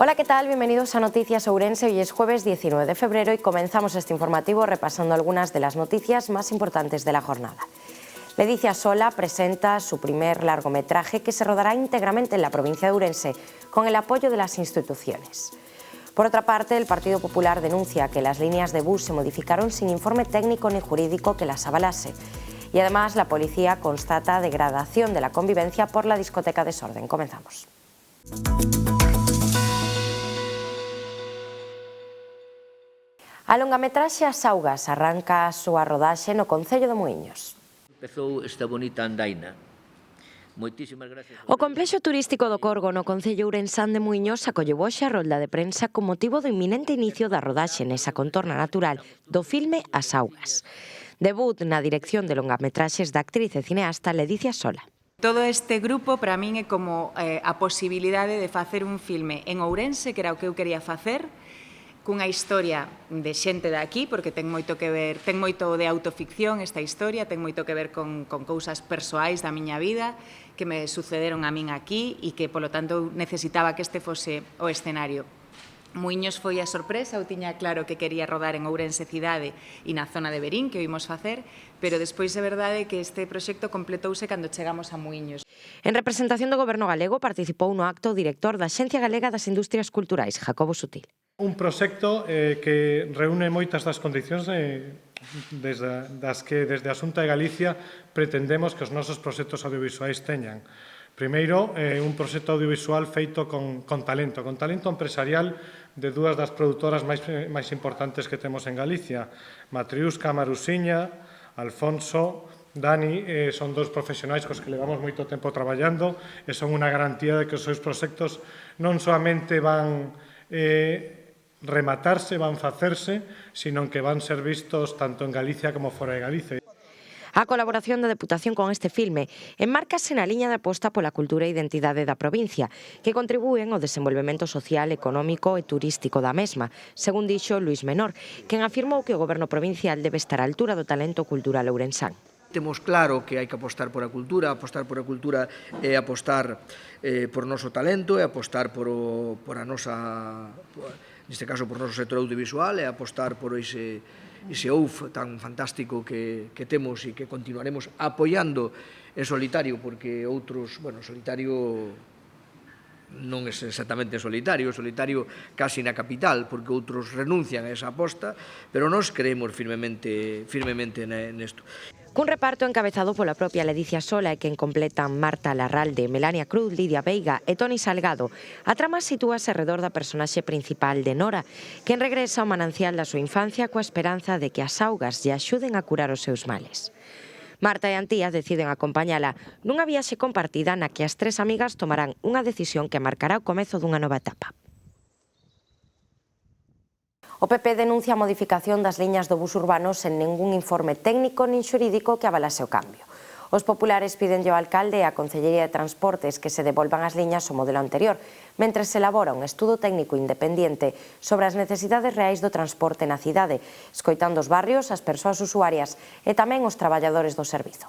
Hola, ¿qué tal? Bienvenidos a Noticias Ourense. Hoy es jueves 19 de febrero y comenzamos este informativo repasando algunas de las noticias más importantes de la jornada. Ledicia Sola presenta su primer largometraje que se rodará íntegramente en la provincia de Ourense con el apoyo de las instituciones. Por otra parte, el Partido Popular denuncia que las líneas de bus se modificaron sin informe técnico ni jurídico que las avalase. Y además, la policía constata degradación de la convivencia por la discoteca Desorden. Comenzamos. A longametraxe As Augas arranca a súa rodaxe no Concello de Muíños. Empezou esta bonita andaina. Moitísimas gracias. O complexo turístico do Corgo no Concello ourensán de Muíños acolleu hoxe a rolda de prensa con motivo do inminente inicio da rodaxe nesa contorna natural do filme As Augas. Debut na dirección de longametraxes da actriz e cineasta Ledicia Sola. Todo este grupo para min é como a posibilidade de facer un filme en Ourense, que era o que eu quería facer, cunha historia de xente de aquí, porque ten moito que ver, ten moito de autoficción esta historia, ten moito que ver con cousas persoais da miña vida que me sucederon a min aquí e que, polo tanto, necesitaba que este fose o escenario. Muíños foi a sorpresa, eu tiña claro que quería rodar en Ourense cidade e na zona de Verín, que o imos facer, pero despois é verdade que este proxecto completouse cando chegamos a Muíños. En representación do Goberno galego participou no acto o director da Axencia Galega das Industrias Culturais, Jacobo Sutil. Un proxecto que reúne moitas das condicións das que desde a Xunta de Galicia pretendemos que os nosos proxectos audiovisuais teñan. Primeiro, un proxecto audiovisual feito con talento empresarial de dúas das produtoras máis importantes que temos en Galicia, Matriusca, Marusiña, Alfonso, Dani, son dos profesionais cos que levamos moito tempo traballando e son unha garantía de que os seus proxectos non solamente van rematarse, van facerse, sino que van ser vistos tanto en Galicia como fora de Galicia. A colaboración da Deputación con este filme enmárcase na liña de aposta pola cultura e identidade da provincia, que contribúen ao desenvolvemento social, económico e turístico da mesma, según dixo Luís Menor, quen afirmou que o Goberno provincial debe estar á altura do talento cultural ourensán. Temos claro que hai que apostar por a cultura é apostar por noso talento, é apostar por a nosa, neste caso por noso sector audiovisual, é apostar por ese OUF tan fantástico que temos e que continuaremos apoiando en solitario, porque outros, solitario non é exactamente solitario casi na capital, porque outros renuncian a esa aposta, pero nós creemos firmemente nesto. Cun reparto encabezado pola propia Ledicia Sola e quen completan Marta Larralde, Melania Cruz, Lidia Veiga e Toni Salgado, a trama sitúase arredor da personaxe principal de Nora, quen regresa ao manancial da súa infancia coa esperanza de que as augas lle axuden a curar os seus males. Marta e Antía deciden acompañala nunha viaxe compartida na que as tres amigas tomarán unha decisión que marcará o comezo dunha nova etapa. O PP denuncia a modificación das liñas do bus urbano sen ningún informe técnico nin xurídico que avalase o cambio. Os populares pídenlle ao alcalde e á Concellería de Transportes que se devolvan as liñas ao modelo anterior, mentres se elabora un estudo técnico independiente sobre as necesidades reais do transporte na cidade, escoitando os barrios, as persoas usuarias e tamén os traballadores do servizo.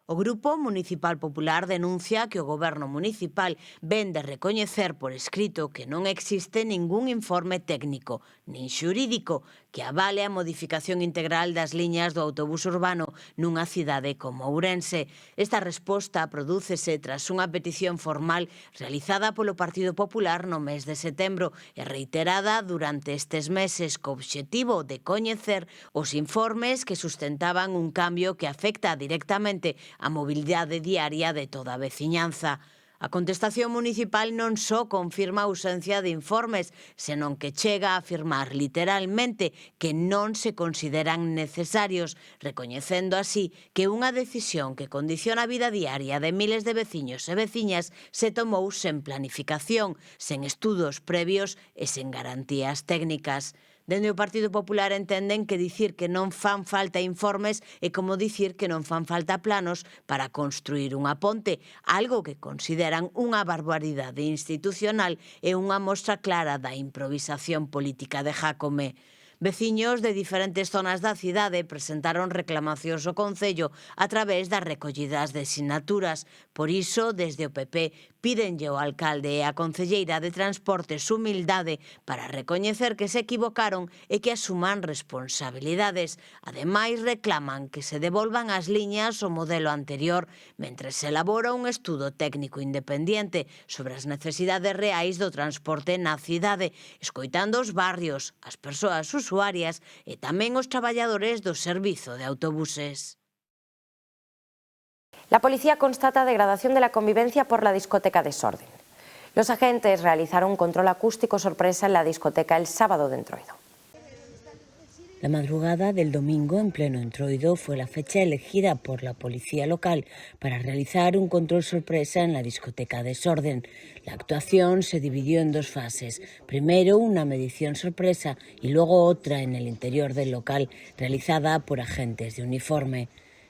O Grupo Municipal Popular denuncia que o Goberno Municipal ven de recoñecer por escrito que non existe ningún informe técnico nin xurídico que avale a modificación integral das liñas do autobús urbano nunha cidade como Ourense. Esta resposta prodúcese tras unha petición formal realizada polo Partido Popular no mes de setembro e reiterada durante estes meses co obxectivo de coñecer os informes que sustentaban un cambio que afecta directamente a mobilidade diaria de toda a veciñanza. A contestación municipal non só confirma a ausencia de informes, senón que chega a afirmar literalmente que non se consideran necesarios, recoñecendo así que unha decisión que condiciona a vida diaria de miles de veciños e veciñas se tomou sen planificación, sen estudos previos e sen garantías técnicas. Dende o Partido Popular entenden que dicir que non fan falta informes é como dicir que non fan falta planos para construir unha ponte, algo que consideran unha barbaridade institucional e unha mostra clara da improvisación política de Jácome. Veciños de diferentes zonas da cidade presentaron reclamacións ao Concello a través das recollidas de sinaturas. Por iso, desde o PP, Pídenlle ao alcalde e a concelleira de Transportes humildade para recoñecer que se equivocaron e que asuman responsabilidades. Ademais, reclaman que se devolvan as liñas ao modelo anterior mentre se elabora un estudo técnico independiente sobre as necesidades reais do transporte na cidade, escoitando os barrios, as persoas usuarias e tamén os traballadores do servizo de autobuses. La policía constata degradación de la convivencia por la discoteca Desorden. Los agentes realizaron un control acústico sorpresa en la discoteca el sábado de Entroido. La madrugada del domingo en pleno Entroido fue la fecha elegida por la policía local para realizar un control sorpresa en la discoteca Desorden. La actuación se dividió en dos fases. Primero una medición sorpresa y luego otra en el interior del local realizada por agentes de uniforme.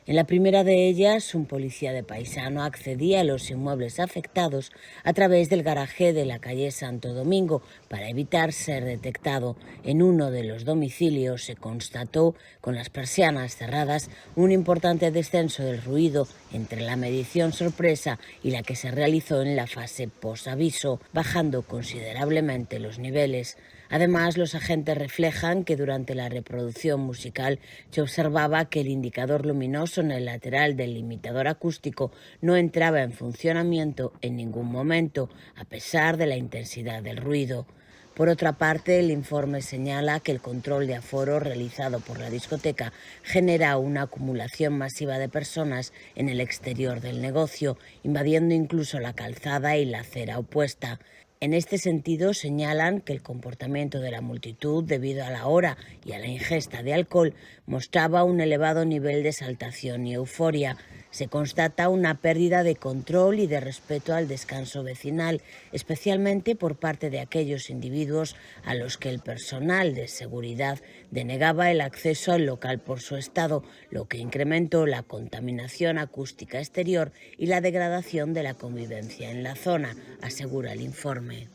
En la primera de ellas, un policía de paisano accedía a los inmuebles afectados a través del garaje de la calle Santo Domingo para evitar ser detectado. En uno de los domicilios se constató, con las persianas cerradas, un importante descenso del ruido entre la medición sorpresa y la que se realizó en la fase posaviso, bajando considerablemente los niveles. Además, los agentes reflejan que durante la reproducción musical se observaba que el indicador luminoso en el lateral del limitador acústico no entraba en funcionamiento en ningún momento, a pesar de la intensidad del ruido. Por otra parte, el informe señala que el control de aforo realizado por la discoteca genera una acumulación masiva de personas en el exterior del negocio, invadiendo incluso la calzada y la acera opuesta. En este sentido, señalan que el comportamiento de la multitud, debido a la hora y a la ingesta de alcohol, mostraba un elevado nivel de exaltación y euforia. Se constata una pérdida de control y de respeto al descanso vecinal, especialmente por parte de aquellos individuos a los que el personal de seguridad denegaba el acceso al local por su estado, lo que incrementó la contaminación acústica exterior y la degradación de la convivencia en la zona, asegura el informe.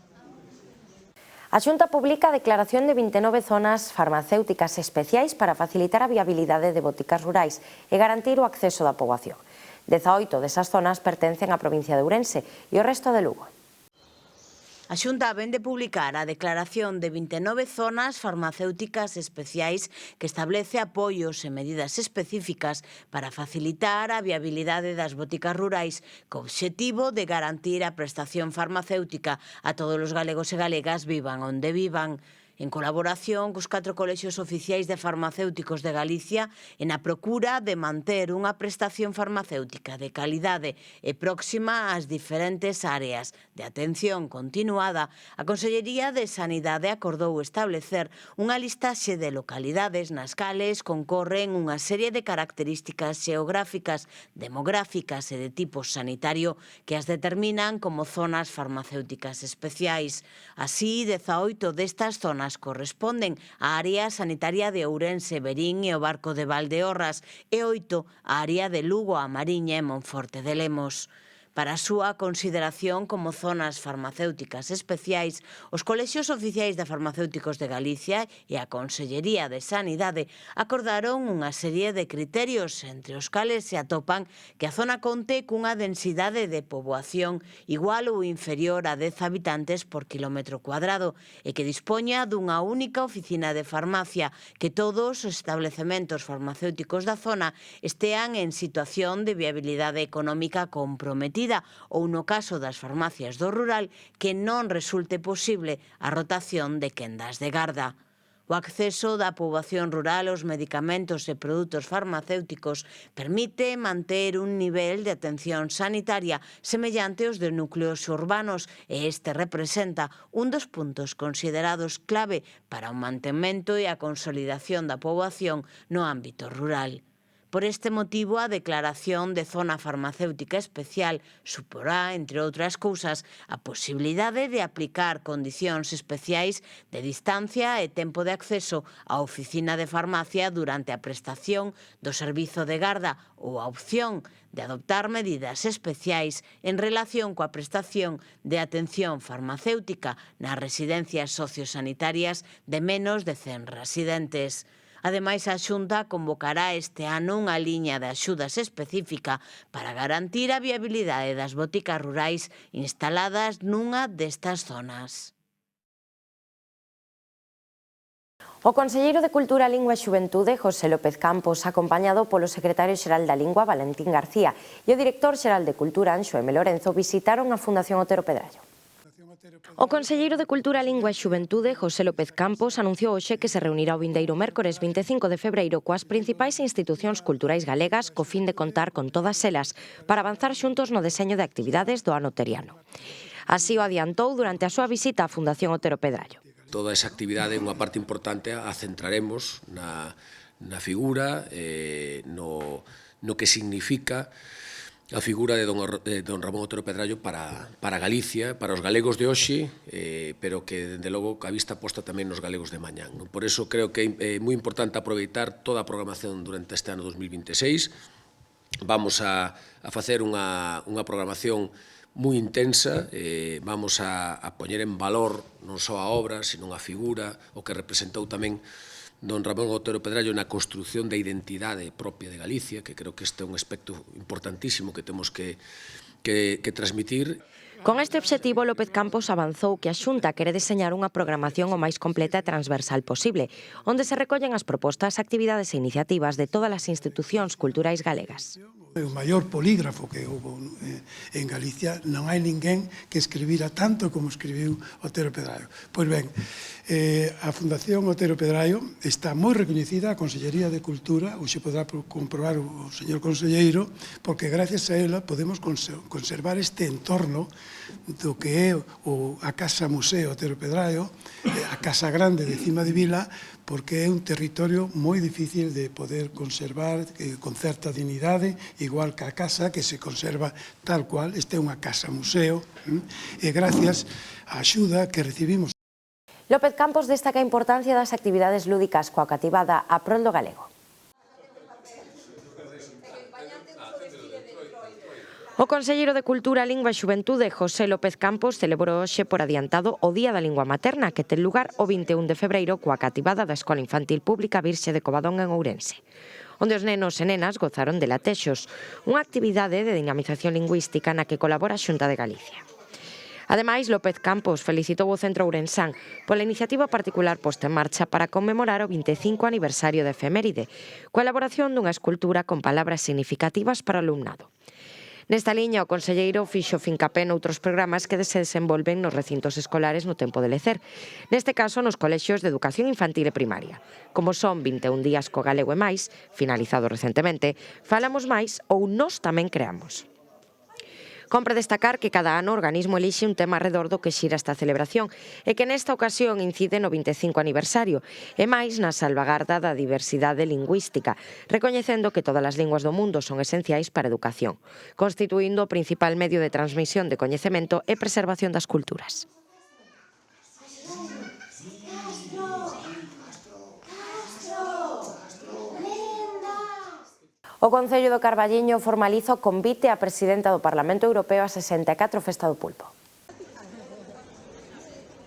A Xunta publica a declaración de 29 zonas farmacéuticas especiais para facilitar a viabilidade de boticas rurais e garantir o acceso da poboación. 18 desas zonas pertencen á provincia de Ourense e o resto de Lugo. A Xunta vén de publicar a declaración de 29 zonas farmacéuticas especiais que establece apoios e medidas específicas para facilitar a viabilidade das boticas rurais co obxectivo de garantir a prestación farmacéutica a todos os galegos e galegas vivan onde vivan. En colaboración cos 4 colexios oficiais de farmacéuticos de Galicia e na procura de manter unha prestación farmacéutica de calidade e próxima ás diferentes áreas de atención continuada, a Consellería de Sanidade acordou establecer unha listaxe de localidades nas cales concorren unha serie de características xeográficas, demográficas e de tipo sanitario que as determinan como zonas farmacéuticas especiais. Así, 18 destas zonas corresponden á área sanitaria de Ourense, Verín e o Barco de Valdeorras e 8 á área de Lugo, a Mariña e Monforte de Lemos. Para a súa consideración como zonas farmacéuticas especiais, os colexios oficiais de farmacéuticos de Galicia e a Consellería de Sanidade acordaron unha serie de criterios entre os cales se atopan que a zona conte cunha densidade de poboación igual ou inferior a 10 habitantes por quilómetro cuadrado e que dispoña dunha única oficina de farmacia, que todos os establecementos farmacéuticos da zona estean en situación de viabilidade económica comprometida ou, no caso das farmacias do rural, que non resulte posible a rotación de quendas de garda. O acceso da poboación rural aos medicamentos e produtos farmacéuticos permite manter un nivel de atención sanitaria semellante aos de núcleos urbanos e este representa un dos puntos considerados clave para o mantemento e a consolidación da poboación no ámbito rural. Por este motivo, a declaración de zona farmacéutica especial suporá, entre outras cousas, a posibilidade de aplicar condicións especiais de distancia e tempo de acceso á oficina de farmacia durante a prestación do servizo de garda ou a opción de adoptar medidas especiais en relación coa prestación de atención farmacéutica nas residencias sociosanitarias de menos de 100 residentes. Ademais, a Xunta convocará este ano unha liña de axudas específica para garantir a viabilidade das boticas rurais instaladas nunha destas zonas. O conselleiro de Cultura, Lingua e Xuventude, José López Campos, acompañado polo secretario xeral da Lingua, Valentín García, e o director xeral de Cultura, Anxo M. Lorenzo, visitaron a Fundación Otero Pedrallo. O conselleiro de Cultura, Lingua e Xuventude, José López Campos, anunciou hoxe que se reunirá o vindeiro mércores 25 de febreiro coas principais institucións culturais galegas co fin de contar con todas elas para avanzar xuntos no deseño de actividades do ano teriano. Así o adiantou durante a súa visita á Fundación Otero Pedrallo. Toda esa actividade, unha parte importante, a centraremos na figura, no que significa a figura de don Ramón Otero Pedrallo para Galicia, para os galegos de hoxe, pero que, dende logo, a vista posta tamén nos galegos de mañán. Por eso creo que é moi importante aproveitar toda a programación durante este ano 2026. Vamos a facer unha programación moi intensa, vamos a poñer en valor non só a obra, sino a figura, o que representou tamén don Ramón Otero Pedrallo na construción da identidade propia de Galicia, que creo que este é un aspecto importantísimo que temos que transmitir. Con este obxectivo, López Campos avanzou que a Xunta quere deseñar unha programación o máis completa e transversal posible, onde se recollen as propostas, actividades e iniciativas de todas as institucións culturais galegas. O maior polígrafo que houve en Galicia, non hai ninguén que escribira tanto como escribiu Otero Pedrallo. Pois ben, a Fundación Otero Pedrallo está moi recoñecida, a Consellería de Cultura, hoxe podrá comprobar o señor conselleiro, porque gracias a ela podemos conservar este entorno do que é a Casa Museo Otero Pedrallo, a Casa Grande de Cima de Vila, porque é un territorio moi difícil de poder conservar con certa dignidade, igual que a casa que se conserva tal cual. Esta é unha casa museo e gracias á axuda que recibimos. López Campos destaca a importancia das actividades lúdicas coa cativada a prol do galego. O conselleiro de Cultura, Lingua e Xuventude, José López Campos, celebrou hoxe por adiantado o Día da Lingua Materna, que ten lugar o 21 de febreiro coa cativada da Escola Infantil Pública Virxe de Covadonga en Ourense, onde os nenos e nenas gozaron de latexos, unha actividade de dinamización lingüística na que colabora a Xunta de Galicia. Ademais, López Campos felicitou o Centro Ourensán pola iniciativa particular posta en marcha para conmemorar o 25 aniversario de Efeméride, coa elaboración dunha escultura con palabras significativas para o alumnado. Nesta liña, o conselleiro fixo fincapé noutros programas que se desenvolven nos recintos escolares no tempo de lecer, neste caso nos colexios de educación infantil e primaria. Como son 21 días co galego e máis, finalizado recentemente, falamos máis ou nós tamén creamos. Compre destacar que cada ano o organismo elixe un tema arredor do que xira esta celebración e que nesta ocasión incide no 25 aniversario e máis na salvagarda da diversidade lingüística, recoñecendo que todas as linguas do mundo son esenciais para a educación, constituindo o principal medio de transmisión de coñecemento e preservación das culturas. O Concello do Carballiño formaliza o convite á presidenta do Parlamento Europeo a 64 Festa do Pulpo.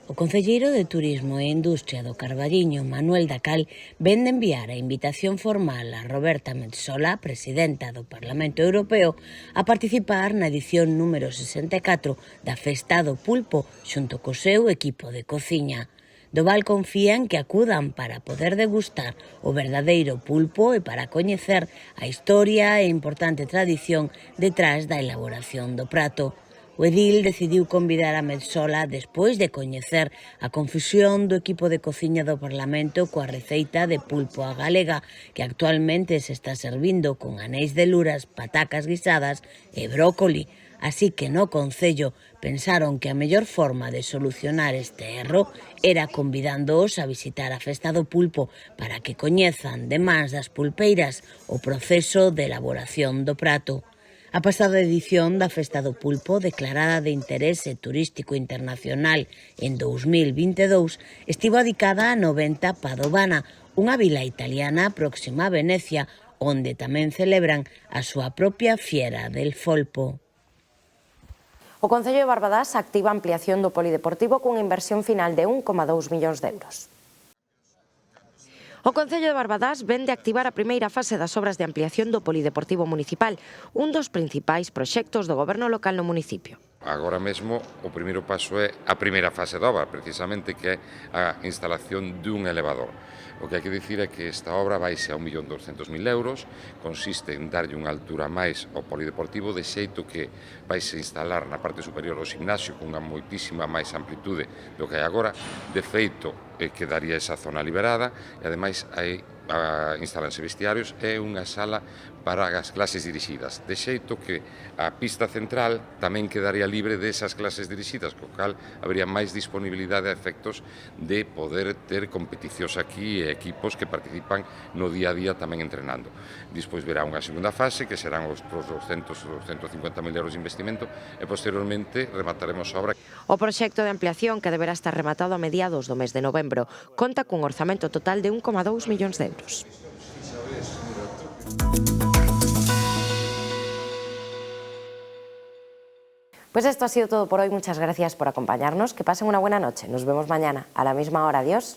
O concelleiro de Turismo e Industria do Carballiño, Manuel Dacal, ven de enviar a invitación formal a Roberta Metsola, presidenta do Parlamento Europeo, a participar na edición número 64 da Festa do Pulpo xunto co seu equipo de cociña. Do Val confían que acudan para poder degustar o verdadeiro pulpo e para coñecer a historia e importante tradición detrás da elaboración do prato. O edil decidiu convidar a Metsola despois de coñecer a confusión do equipo de cociña do Parlamento coa receita de pulpo á galega, que actualmente se está servindo con anéis de luras, patacas guisadas e brócoli. Así que no Concello pensaron que a mellor forma de solucionar este erro era convidándoos a visitar a Festa do Pulpo para que coñezan, de mans das pulpeiras, o proceso de elaboración do prato. A pasada edición da Festa do Pulpo, declarada de interese turístico internacional en 2022, estivo dedicada a 90 Padovana, unha vila italiana próxima a Venecia, onde tamén celebran a súa propia Fiera del Folpo. O Concello de Barbadás activa a ampliación do polideportivo cunha inversión final de 1,2 millóns de euros. O Concello de Barbadás vén de activar a primeira fase das obras de ampliación do Polideportivo Municipal, un dos principais proxectos do goberno local no municipio. Agora mesmo o primeiro paso é a primeira fase da obra, precisamente, que é a instalación dun elevador. O que hai que dicir é que esta obra vaise a 1.200.000 euros, consiste en darlle unha altura máis ao polideportivo, de xeito que vaise instalar na parte superior o gimnasio con unha moitísima máis amplitude do que hai agora. De feito, quedaría esa zona liberada e ademais instalanse vestiarios e unha sala para as clases dirixidas, de xeito que a pista central tamén quedaría libre desas clases dirixidas, co cal habría máis disponibilidade a efectos de poder ter competicións aquí e equipos que participan no día a día tamén entrenando. Despois verá unha segunda fase, que serán os 250.000 euros de investimento, e posteriormente remataremos a obra. O proxecto de ampliación, que deberá estar rematado a mediados do mes de novembro, conta cun orzamento total de 1,2 millóns de euros. Pues esto ha sido todo por hoy. Muchas gracias por acompañarnos. Que pasen una buena noche. Nos vemos mañana a la misma hora. Adiós.